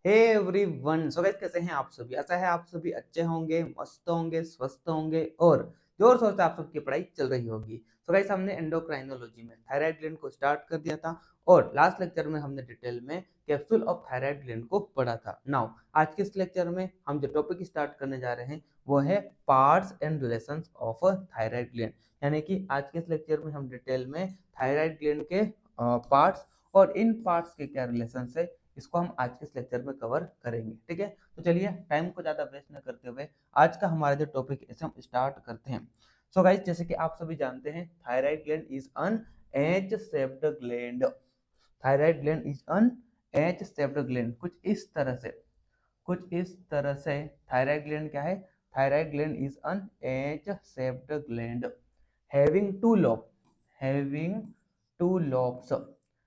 Hey everyone, so guys कैसे हैं आप सभी। ऐसा है आप सभी अच्छे होंगे, मस्त होंगे, स्वस्थ होंगे और जोर शोर से आप सबकी पढ़ाई चल रही होगी। सो गाइस हमने एंडोक्राइनोलॉजी में थायराइड ग्लैंड को स्टार्ट कर दिया था और लास्ट लेक्चर में हमने डिटेल में कैप्सूल ऑफ थायराइड ग्लैंड को पढ़ा था। नाउ आज के इस लेक्चर में हम जो टॉपिक स्टार्ट करने जा रहे हैं वो है parts and relations of thyroid gland. यानी कि आज के इस लेक्चर में हम डिटेल में थायराइड ग्लैंड के पार्ट्स और इन पार्ट्स के क्या रिलेशन है इसको हम आज के इस लेक्चर में कवर करेंगे। ठीक है, तो चलिए टाइम को ज़्यादा वेस्ट न करते हुए आज का हमारा जो टॉपिक है इसे हम स्टार्ट करते हैं। सो गाइस, जैसे कि आप सभी जानते हैं thyroid gland is an H shaped gland. Thyroid gland is an H shaped gland. कुछ इस तरह से थायराइड ग्लैंड क्या है? Thyroid gland is an H shaped gland having two lobe having two lobes,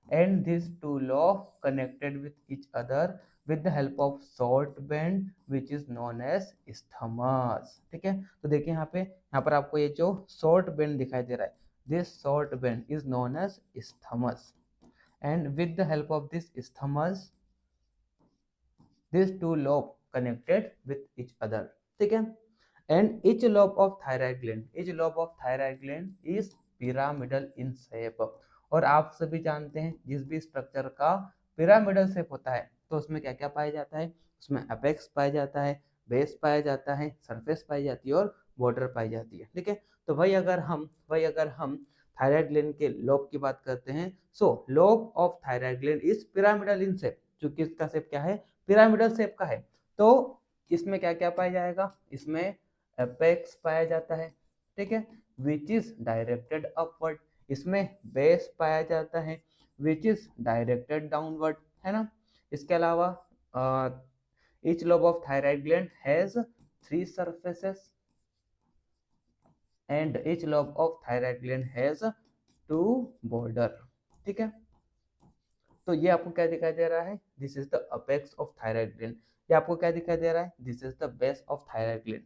and these two lobes connected with each other with the help of short band which is known as isthmus। ठीक है, तो देखिए यहाँ पर आपको ये जो short band दिखाई दे रहा है, this short band is known as isthmus, and with the help of this isthmus these two lobe connected with each other। ठीक है, and each lobe of thyroid gland is pyramidal in shape। और आप सभी जानते हैं जिस भी structure का पिरामिडल शेप होता है तो उसमें क्या क्या पाया जाता है? उसमें अपेक्स पाया जाता है, बेस पाया जाता है, सरफेस पाई जाती है और बॉर्डर पाई जाती है। ठीक है, तो वही अगर हम थायराइड ग्लैंड के लोब की बात करते हैं, so lobe of thyroid gland is pyramidal in shape. क्योंकि इसका शेप क्या है? पिरामिडल शेप का है। तो इसमें क्या क्या पाया जाएगा? इसमें अपेक्स पाया जाता है, ठीक है, विच इज डायरेक्टेड अपवर्ड। इसमें बेस पाया जाता है विच इज डायरेक्टेड डाउनवर्ड, है ना। इसके अलावा each lobe of thyroid gland has 3 surfaces and each lobe of thyroid gland has 2 border। ठीक है, तो ये आपको क्या दिखाई दे रहा है? This is the apex of thyroid gland. ये आपको क्या दिखाई दे रहा है? This is the base of thyroid gland.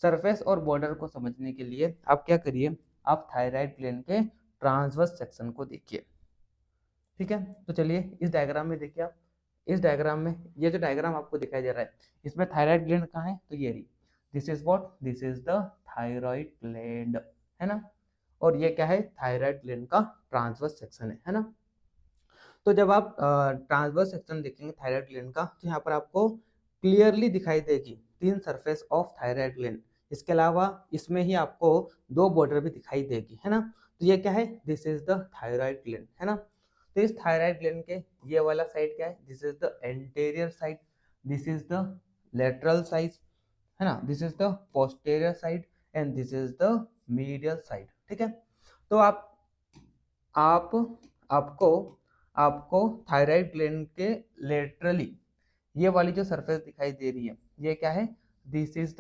Surface और बॉर्डर को समझने के लिए आप क्या करिए, आप थायराइड ग्लैंड के ट्रांसवर्स सेक्शन को देखिए। ठीक है, तो चलिए इस डायग्राम में देखिए आप। इस डायग्राम में ये जो डायग्राम आपको दिखाई दे रहा है इसमें थायराइड ग्लैंड कहाँ है? तो ये रही, this is what, this is the thyroid gland, है ना। और ये क्या है? थायराइड ग्लैंड का ट्रांसवर्स सेक्शन है ना। तो जब आप ट्रांसवर्स सेक्शन देखेंगे थायराइड ग्लैंड का तो यहाँ पर आपको क्लियरली दिखाई देगी 3 सरफेस ऑफ थायराइड ग्लैंड। इसके अलावा इसमें ही आपको 2 बॉर्डर भी दिखाई देगी, है ना। तो ये क्या है? This is the thyroid gland, है ना। तो इस थायराइड ग्लैंड के ये वाला साइड क्या है? This is the anterior side, this is the lateral side, है ना, this is the posterior side and this is the medial side. ठीक है, तो आप आपको आपको थायराइड ग्लैंड के लेटरली ये वाली जो सरफेस दिखाई दे रही है ये क्या है? This is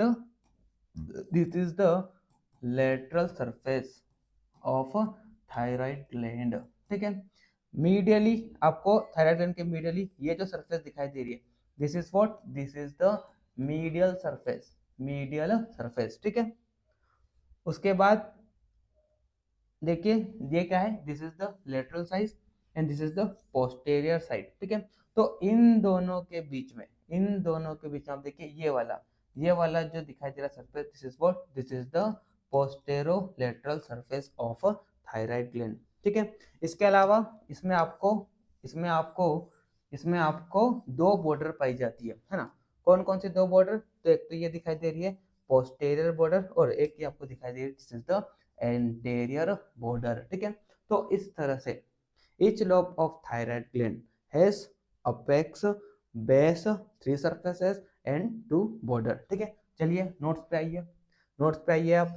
the lateral surface of thyroid gland. ठीक है, मीडियली आपको थायराइड ग्लैंड के मीडियली ये जो सरफेस दिखाई दे रही है this is what, this is the medial surface. ठीक है, उसके बाद देखिए ये क्या है? This is the lateral side and this is the posterior side. ठीक है, तो इन दोनों के बीच में आप देखिए ये वाला जो दिखाई दे रहा surface this is what, this is the posterolateral surface of thyroid gland. ठीक है, इसके अलावा इसमें आपको इसमें आपको 2 बॉर्डर पाई जाती है ना। कौन कौन सी 2 बॉर्डर? तो एक तो ये दिखाई दे रही है पोस्टेरियर बॉर्डर और एक ये आपको दिखाई दे रही है this is the anterior border. ठीक है, तो इस तरह से each lobe of thyroid gland has apex, base, 3 surfaces and 2 border। ठीक है, चलिए नोट्स पे आइए आप,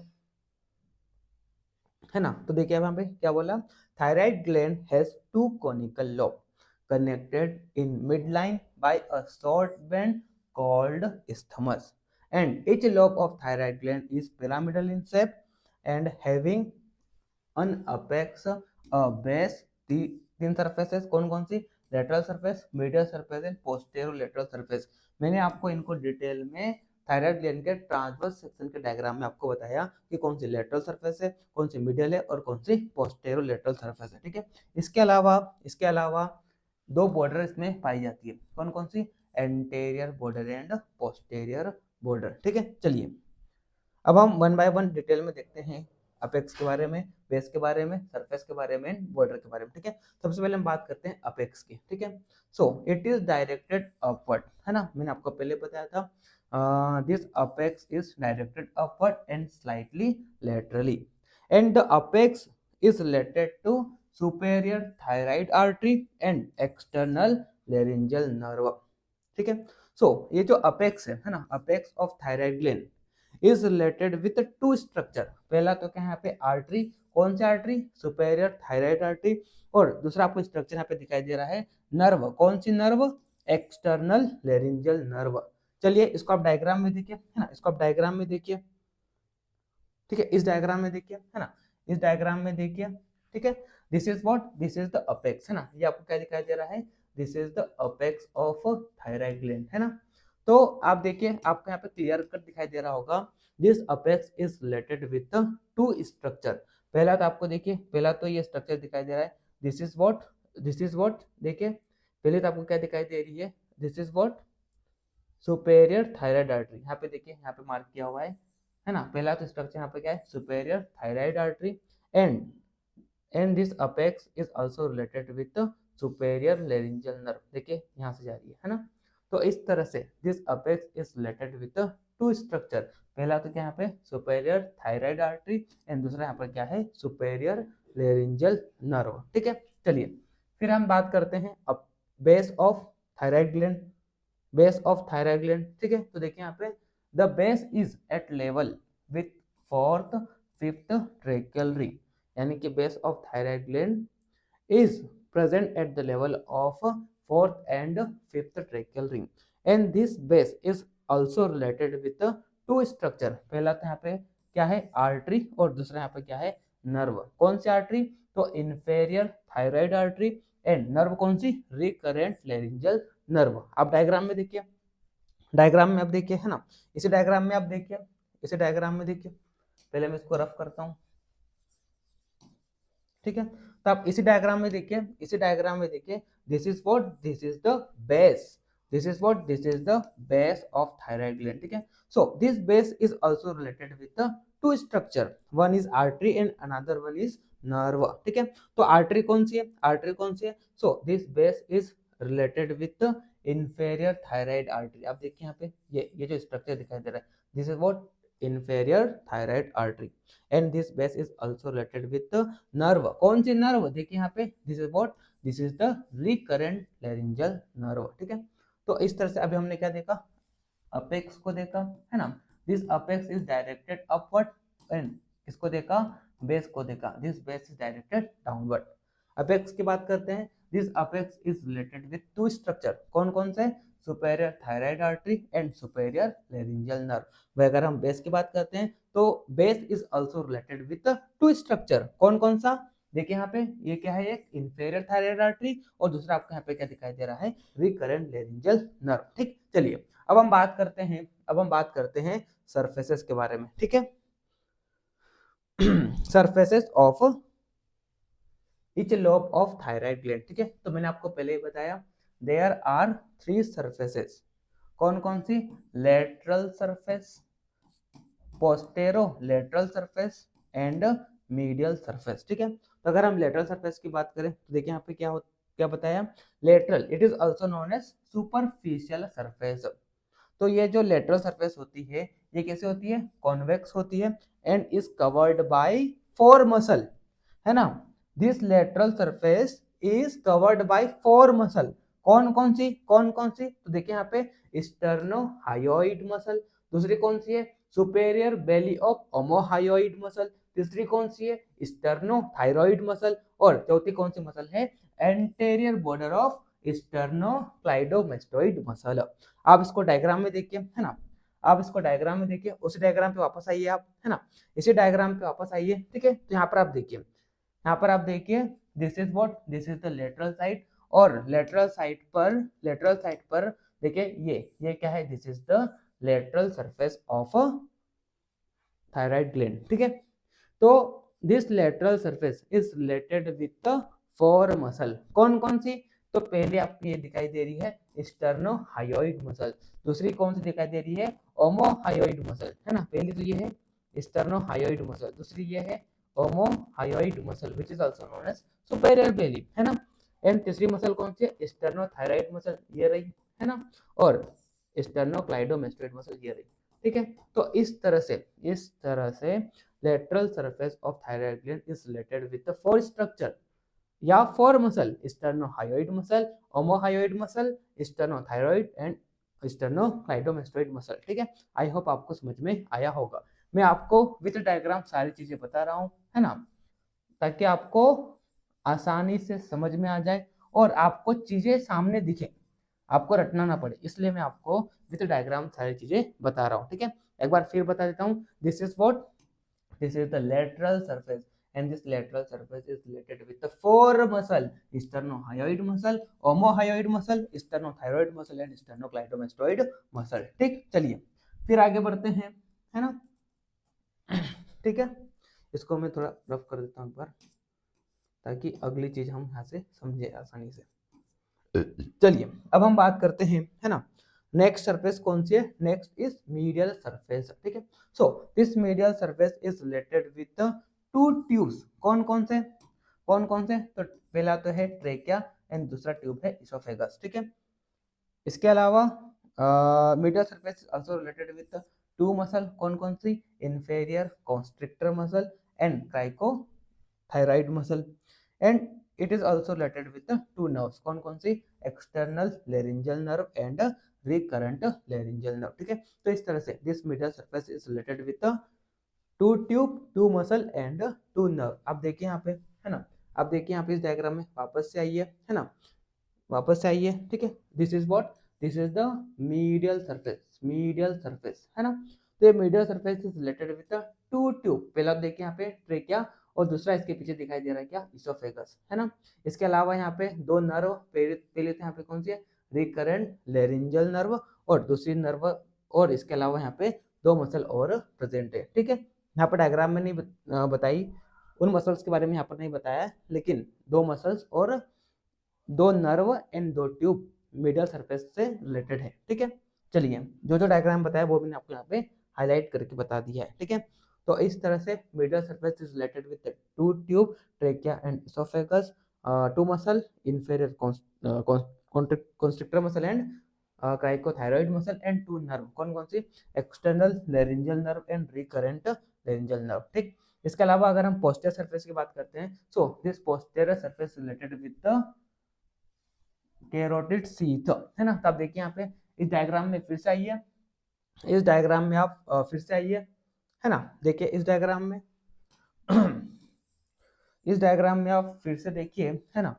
है ना। तो देखिए अब यहाँ पे क्या बोला, thyroid gland has 2 conical lobe connected in midline by a short band called isthmus, and each lobe of thyroid gland is pyramidal in shape and having an apex, a base, 3 surfaces. कौन कौन सी? Lateral surface, medial surface and posterolateral surface. मैंने आपको इनको detail में thyroid gland के transverse section के diagram में आपको बताया कि कौन सी लेटरल सरफेस है, कौन सी मीडियल है और कौन सी पोस्टेरो लेटरल सरफेस है। ठीक है, इसके अलावा 2 बॉर्डर इसमें पाई जाती है। कौन कौन सी? Anterior border and posterior border. ठीक है, चलिए अब हम वन बाय वन डिटेल में देखते हैं अपेक्स के बारे में, बेस के बारे में, सरफेस के बारे में, बॉर्डर के बारे में। ठीक है, सबसे पहले हम बात करते हैं अपेक्स की। ठीक है, so it is directed upward, है ना, मैंने आपको पहले बताया था this apex is directed upward and slightly laterally and the apex is related to superior thyroid artery and external laryngeal nerve. ठीक है, सो ये जो अपेक्स है ना, apex of thyroid gland is related with two structure. पहला तो क्या है यहाँ पे आर्टरी, कौन सी आर्टरी, सुपेरियर थायराइड आर्टरी, और दूसरा आपको स्ट्रक्चर यहाँ पे दिखाई दे रहा है नर्व, कौन सी नर्व, एक्सटर्नल लेरिंजियल नर्व। चलिए इसको आप डायग्राम में देखिए, है ना, इसको आप डायग्राम में देखिए। ठीक है, इस डायग्राम में देखिए, है ना, इस डायग्राम में देखिए। ठीक है, this is what, this is the apex, है ना, ये आपको क्या दिखाई दे रहा है, this is the apex of thyroid gland, है ना। तो आप देखिए, आपको यहाँ पे क्लियर कट दिखाई दे रहा होगा, this apex is related with two structure. पहला तो आपको देखिए, पहला तो ये स्ट्रक्चर दिखाई दे रहा है, this is what, this is what, देखिए पहले तो आपको क्या दिखाई दे रही है, this is what, superior thyroid artery. यहाँ पे देखिए, यहाँ पे मार्क किया हुआ है ना, पहला तो स्ट्रक्चर यहाँ पे क्या है, superior thyroid artery and this apex is also related with superior laryngeal nerve. देखिए यहाँ से जा रही है ना, तो इस तरह से this apex is related with two structure. पहला तो क्या यहाँ पे सुपेरियर थायराइड आर्टरी एंड दूसरा यहाँ पर क्या है, सुपेरियर लेरिंजियल नर्व। ठीक है, चलिए फिर हम बात करते हैं अब base of thyroid gland, base of thyroid gland. ठीक है, तो देखिए यहाँ पे the base is at level with fourth fifth tracheal ring, यानी कि base of thyroid gland is present at the level of fourth and fifth tracheal ring and this base is also related with two structure। पहला तो यहाँ पे क्या है, artery, और दूसरा यहाँ पे क्या है, नर्व। कौन सी आर्टरी, तो inferior thyroid artery and nerve कौन सी, रिकरेंट लेरिंजियल नर्व। आप डायग्राम में देखिए, डायग्राम में आप देखिए, है ना, इसी डायग्राम में आप देखिए, इसी डायग्राम में देखिए, पहले मैं इसको रफ करता हूँ। ठीक है, तो आप इसी डायग्राम में देखिए, इसी डायग्राम में देखिए, this is what, this is the base, this is what, this is the base of thyroid gland. ठीक है, so this base is also related with the two structure, one is artery and another one is nerve. ठीक है, तो artery कौन सी है, artery कौन सी है, so this base is related with the inferior thyroid artery. आप देखिए यहाँ पे ये जो स्ट्रक्चर दिखाई दे रहा है, this is what, inferior thyroid artery and this base is also related with the nerve। कौन सी नर्व, देखिए यहाँ पे, this is what, this is the recurrent laryngeal nerve। ठीक है, तो इस तरह से अभी हमने क्या देखा, अपेक्स को देखा, है ना, this apex is directed upward and इसको देखा, बेस को देखा, this base is directed downward. Apex की बात करते हैं, this apex is related with two structure, कौन कौन से, superior thyroid artery and superior laryngeal nerve. अगर हम बेस की बात करते हैं तो base is also related with two structure, कौन कौन सा, देखिए यहाँ पे ये क्या है, एक इंफेरियर थायराइड आर्टरी और दूसरा आपको यहाँ पे क्या दिखाई दे रहा है, रिकरेंट लेरिंजियल नर्व। ठीक, चलिए अब हम बात करते हैं, अब हम बात करते हैं सरफेसेस के बारे में। ठीक है, surfaces of each lobe of thyroid gland। ठीक है, तो मैंने आपको पहले ही बताया देयर आर थ्री सरफेसेस, कौन कौन सी, lateral surface, posterolateral surface and medial surface. ठीक है, तो अगर हम लेटरल सरफेस की बात करें तो देखिए यहाँ पे क्या बताया, lateral it is also known as superficial surface. तो ये जो लेटरल सरफेस होती है ये कैसे होती है, कॉन्वेक्स होती है and is covered by four muscle, है ना, this lateral surface is covered by four muscle, कौन कौन सी, कौन कौन सी, तो देखिए यहाँ पे स्टर्नोहायोइड मसल, दूसरी कौन सी है, सुपेरियर बेली ऑफ ओमोहायोइड मसल, तीसरी कौन सी है, स्टर्नोथायरॉइड मसल, और चौथी कौन सी मसल है, एंटेरियर बॉर्डर ऑफ स्टर्नोक्लाइडोमेस्टोइड मसल। आप इसको डायग्राम में देखिए, है ना, आप इसको डायग्राम में देखिए, उसी डायग्राम पे वापस आइए आप, है ना, इसी डायग्राम पे वापस आइए। ठीक है, तो यहाँ पर आप देखिए, यहाँ पर आप देखिए, this is what, this is the lateral side, और लेटरल साइड पर देखिए ये क्या है, this is the lateral surface of thyroid gland. ठीक है, तो this lateral surface is related with the four muscle, कौन कौन सी, तो पहले आपको ये दिखाई दे रही है स्टर्नोहायोइड मसल, दूसरी कौन सी दिखाई दे रही है, ओमोहायोइड मसल, है ना। पहली तो ये है स्टर्नोहायोइड मसल, दूसरी ये है omohyoid muscle which is also known as superior belly, है ना। एंड तीसरी मसल कौन सी है, स्टर्नोथायराइड मसल, ये रही, है ना। और स्टर्नोक्लाइडोमेस्टोइड मसल, ये रही, ठीक है। तो इस तरह से lateral surface of thyroid gland is related with the four structure या four muscle, sternohyoid muscle, omohyoid muscle, sternothyroid and sternocleidomastoid muscle, ठीक है। आई होप आपको समझ में आया होगा। मैं आपको विथ डायग्राम सारी चीजें बता रहा हूँ, है ना, ताकि आपको आसानी से समझ में आ जाए और आपको चीजें सामने दिखे, आपको रटना ना पड़े, इसलिए मैं आपको विथ डायग्राम सारी चीजें बता रहा हूँ, ठीक है। एक बार फिर बता देता हूँ, this is what, this is the lateral surface and this lateral surface is related with the four muscle, sternohyoid muscle, omohyoid muscle, sternothyroid muscle and sternocleidomastoid muscle, ठीक। चलिए फिर आगे बढ़ते हैं, है ना, ठीक है। इसको मैं थोड़ा रफ कर देता हूँ एक बार, ताकि अगली चीज हम यहाँ से समझे आसानी से। चलिए अब हम बात करते हैं, है ना, नेक्स्ट सरफेस कौन सी है, नेक्स्ट इज मीडियल सरफेस, ठीक है। So this medial surface is related with two tubes, कौन कौन से, तो पहला तो है ट्रेकिया एंड दूसरा ट्यूब है इसोफेगस, ठीक है। इसके अलावा medial surface also related with two muscle, कौन कौन सी, inferior constrictor muscle and cricothyroid muscle, and it is also related with the two nerves, कौन कौन सी, external laryngeal nerve and recurrent laryngeal nerve, ठीक है। तो इस तरह से this medial surface is related with the two tube, two muscle and two nerve। आप देखिए यहाँ पे, है ना, आप देखिए यहाँ पे इस डायग्राम में, वापस से आइए, है ना, वापस से आइए, ठीक है। This is what, this is the medial surface, है ना। तो ये medial surface is related with the two tube, पहला देखिए यहाँ पे ट्रेकिया और दूसरा इसके पीछे दिखाई दे रहा है क्या, इसोफेगस, है ना। इसके अलावा यहाँ पे दो नर्व, पहले तो यहाँ पे कौन सी है, रिकरेंट लेरिंजियल नर्व और दूसरी नर्व, और इसके अलावा यहाँ पे दो मसल और प्रेजेंट है, ठीक है। यहाँ पर डायग्राम में नहीं बताई, उन मसल्स के बारे में यहाँ पर नहीं बताया, लेकिन दो मसल्स और दो नर्व एंड दो ट्यूब मीडियल सरफेस से रिलेटेड है, ठीक है। चलिए जो जो डायग्राम बताया वो मैंने आपको यहाँ पे हाईलाइट करके बता दिया है, ठीक है। तो इस तरह से medial surface is related with two tube, trachea and oesophagus, two muscle, inferior constrictor muscle and cricothyroid muscle and two nerve, कौन कौन सी, external laryngeal nerve and recurrent laryngeal nerve, ठीक। इसके अलावा अगर हम पोस्टीरियर सरफेस की बात करते हैं, so this posterior surface related with the carotid sheath, है ना। तो आप देखिए यहाँ पे इस डायग्राम में फिर से आइए, इस डायग्राम में आप फिर से आइए, है ना, देखिए इस डायग्राम में इस डायग्राम में आप फिर से देखिए, है ना।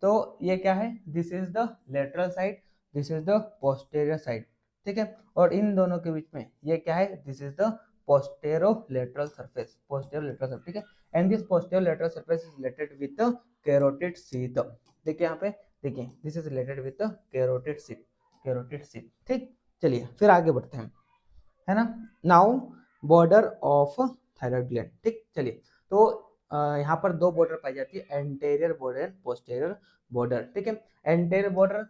तो ये क्या है, this is the lateral side, this is the posterior side, ठीक है। और इन दोनों के बीच में ये क्या है, this is the posterolateral surface, ठीक है। And this posterolateral surface is related with the carotid sheath, देखिए यहाँ पे, देखिए this is related with the carotid sheath, ठीक। चलिए फिर आगे बढ़ते हैं, है ना। Now border of thyroid gland, ठीक। चलिए तो यहाँ पर दो बॉर्डर पाई जाती है, anterior border and posterior border, ठीक है। एंटेरियर बॉर्डर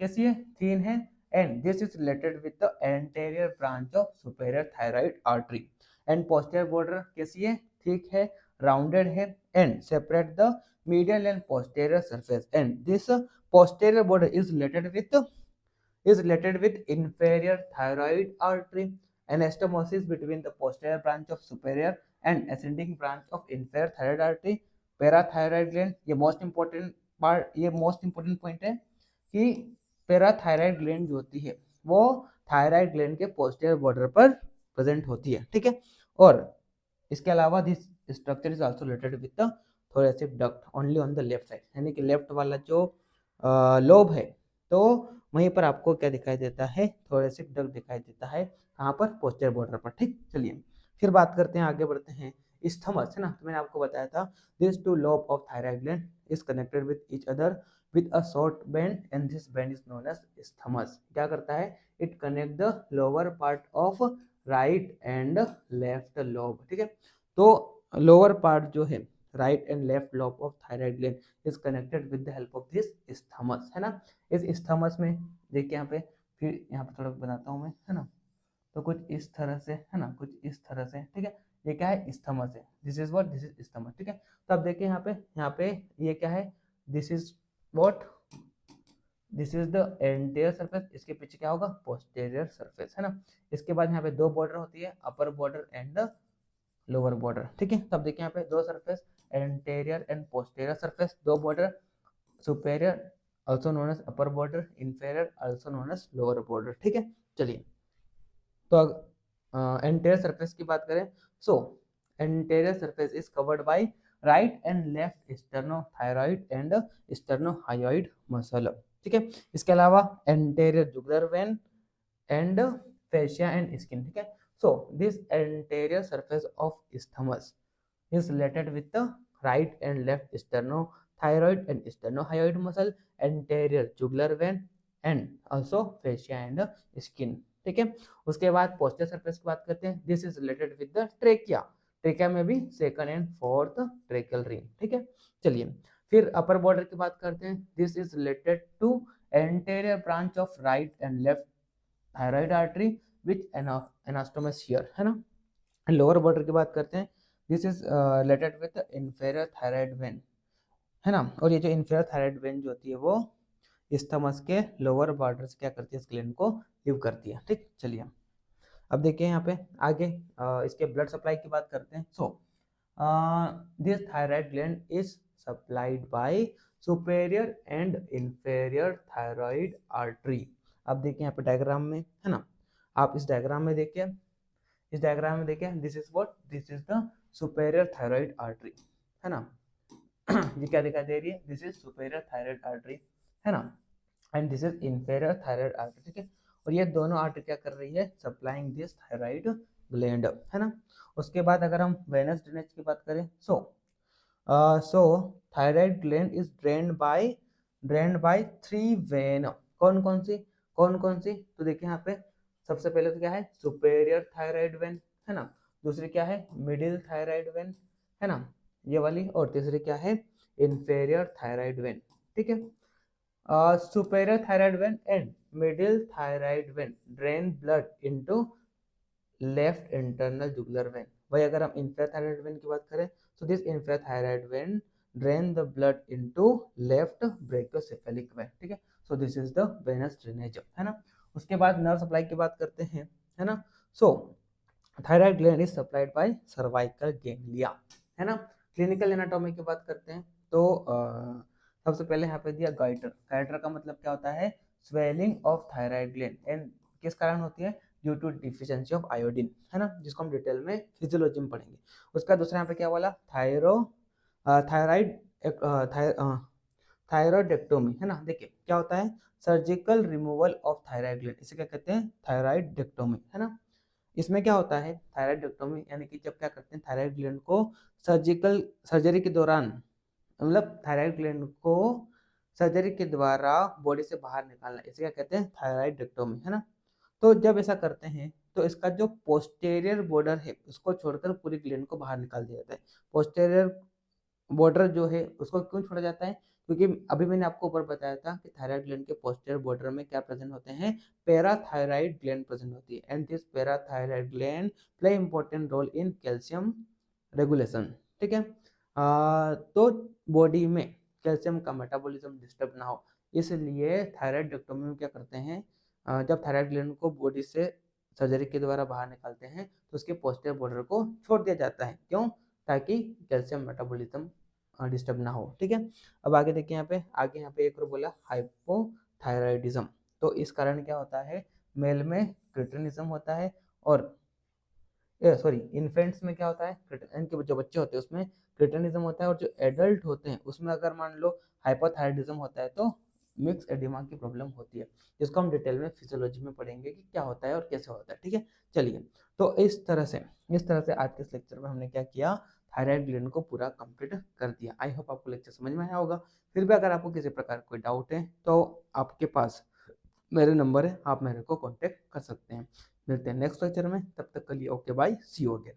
कैसी है, थिन है, and this is related with the anterior branch of superior thyroid artery, and posterior border कैसी है, थिक है, राउंडेड है, and separate the medial and posterior surface, and this posterior border is related with inferior thyroid artery, anastomosis between the posterior branch of superior and ascending branch of inferior thyroid artery, parathyroid gland, ये most important part, ये most important point है कि parathyroid gland जो होती है वो thyroid gland के posterior border पर प्रेजेंट होती है, ठीक है। और इसके अलावा this structure is also related with the thoracic duct only on the left side, यानी कि लेफ्ट वाला जो लोब है, तो वहीं पर आपको क्या दिखाई देता है, थोरेसिक डक्ट दिखाई देता है, कहाँ पर, पोस्टीरियर बॉर्डर पर, ठीक। चलिए फिर बात करते हैं, आगे बढ़ते हैं, इस्थमस, है ना। तो मैंने आपको बताया था, this two lobe of thyroid gland is connected with each other with a short band and this band is known as isthmus। क्या करता है, it connect the lower part of right and left lobe, ठीक है। तो lower part जो है right and left lobe of thyroid gland is connected with the help of this isthmus, है ना। इस isthmus में देखिए यहाँ पे, फिर यहाँ पे थोड़ा बनाता हूँ मैं, है ना। तो कुछ इस तरह से, है ना, कुछ इस तरह से, ठीक है। ये क्या है, isthmus है, this is what, this is isthmus, ठीक है। तो अब देखिए यहाँ पे ये क्या है, this is what, this is the anterior surface, इसके पीछे क्या होगा, पोस्टीरियर सरफेस, है ना। इसके बाद यहाँ पे दो बॉर्डर होती है, upper border and lower border, ठीक है। तब देखिए यहाँ पे दो surface, anterior and posterior surface, दो border, superior also known as upper border, inferior also known as lower border, ठीक है। चलिए, तो एंटीरियर सरफेस की बात करें, so anterior surface is covered by right and left sternothyroid and sternohyoid muscle, ठीक है। इसके अलावा anterior jugular vein and fascia and skin, ठीक है। So this anterior surface of isthmus is related with the right and left sternothyroid and sternohyoid muscle, anterior jugular vein and also fascia and skin, ठीक है। उसके बाद posterior surface की बात करते हैं, this is related with the trachea, trachea में भी second and fourth tracheal ring, ठीक है। चलिए, फिर अपर बॉर्डर की बात करते हैं, this is related to anterior branch of right and left thyroid artery which anastomose here, है ना। लोअर बॉर्डर की बात करते हैं, this is related with inferior thyroid vein, है ना। और ये जो इंफीरियर थायराइड वेन जो होती है वो isthmus के लोअर बॉर्डर से क्या करती है, इस ग्लैंड को लीव करती है, ठीक। चलिए, अब देखिए यहाँ पे आगे इसके ब्लड सप्लाई की बात करते हैं। So this thyroid gland is supplied bye superior end inferior thyroid artery. अब देखिए यहाँ पे डायग्राम में, है ना, आप इस डायग्राम में देखिए, इस डायग्राम में देखिए, this is what, this is the superior thyroid artery, है ना। ये क्या दिखाई दे रही है, this is superior thyroid artery, है ना, and this is inferior thyroid artery, ठीक है। और ये दोनों आर्टरी क्या कर रही है, सप्लाइंग दिस थायराइड ग्लैंड, है ना। उसके बाद अगर हम वेनस ड्रेनेज की बात करें, so thyroid gland is drained by 3 vein, कौन कौन सी, तो देखिए यहाँ पे सबसे पहले तो क्या है, सुपेरियर थायराइड वेन, है ना। दूसरी क्या है, मिडिल थायराइड वेन, है ना, ये वाली। और तीसरी क्या है, इंफीरियर थायराइड वेन, ठीक है। Superior thyroid when and middle thyroid vein drain blood into left internal jugular vein. भाई अगर हम इंफीरियर थायराइड वेन की बात करें, तो this inferior thyroid vein drain the blood into left brachiocephalic vein, ठीक है। So this is the venous drainage, है ना। उसके बाद नर्व सप्लाई की बात करते हैं, है ना। So thyroid gland is supplied by cervical ganglia, है ना। क्लिनिकल एनाटॉमी की बात करते हैं, तो सबसे पहले यहाँ पे दिया गाइटर, गाइटर का मतलब क्या होता है, swelling of thyroid gland, and किस कारण होती है, due to deficiency of iodine, है ना, जिसको हम डिटेल में फिजियोलॉजी में पढ़ेंगे। उसका दूसरा यहाँ पे क्या वाला, थायराइड थायरॉयडेक्टोमी, है ना। देखिए क्या होता है, surgical removal of thyroid gland, इसे क्या कहते हैं, थायराइडेक्टोमी, है ना। इसमें क्या होता है, थायराइडेक्टोमी यानी कि जब क्या करते हैं, थायराइड ग्लैंड को सर्जरी के दौरान, मतलब थायराइड ग्लैंड को सर्जरी के द्वारा बॉडी से बाहर निकालना, इसे क्या कहते हैं, थायराइडेक्टोमी, है ना। तो जब ऐसा करते हैं तो इसका जो पोस्टेरियर बॉर्डर है उसको छोड़कर पूरी ग्लैंड को बाहर निकाल दिया जाता है। पोस्टेरियर बॉर्डर जो है उसको क्यों छोड़ा जाता है, क्योंकि अभी मैंने आपको ऊपर बताया था कि थायराइड ग्लैंड के पोस्टीरियर बॉर्डर में क्या प्रेजेंट होते हैं, पैराथायराइड ग्लैंड प्रेजेंट होती है, and this parathyroid gland play important role in calcium regulation, ठीक है। तो बॉडी में कैल्शियम का मेटाबॉलिज्म डिस्टर्ब ना हो, इसलिए थायराइडेक्टोमी में क्या करते हैं, जब थायराइड ग्लैंड को बॉडी से सर्जरी के द्वारा बाहर निकालते हैं तो उसके पोस्टीरियर बॉर्डर को छोड़ दिया जाता है, क्यों, ताकि कैल्शियम मेटाबॉलिज्म डिस्टर्ब ना हो, ठीक है। अब आगे देखिए यहाँ पे, आगे यहाँ पे एक और बोला हाइपोथायराइडिज्म, तो इस कारण क्या होता है, मेल में क्रिटिनिज्म होता है, और सॉरी इन्फेंट्स में क्या होता है, इनके जो बच्चे होते हैं उसमें क्रिटिनिज्म होता है, और जो एडल्ट होते हैं उसमें अगर मान लो हाइपोथायराइडिज्म होता है तो मिक्स एडिमा की प्रॉब्लम होती है, जिसको हम डिटेल में फिजियोलॉजी में पढ़ेंगे कि क्या होता है और कैसे होता है, ठीक है। चलिए, तो इस तरह से आज के इस लेक्चर में हमने क्या किया, थायराइड ग्लैंड को पूरा कंप्लीट कर दिया। आई होप आपको लेक्चर समझ में आया होगा। फिर भी अगर आपको किसी प्रकार कोई डाउट है तो आपके पास मेरे नंबर है, आप मेरे को कांटेक्ट कर सकते हैं। मिलते हैं नेक्स्ट लेक्चर में, तब तक के लिए okay bye, see you again.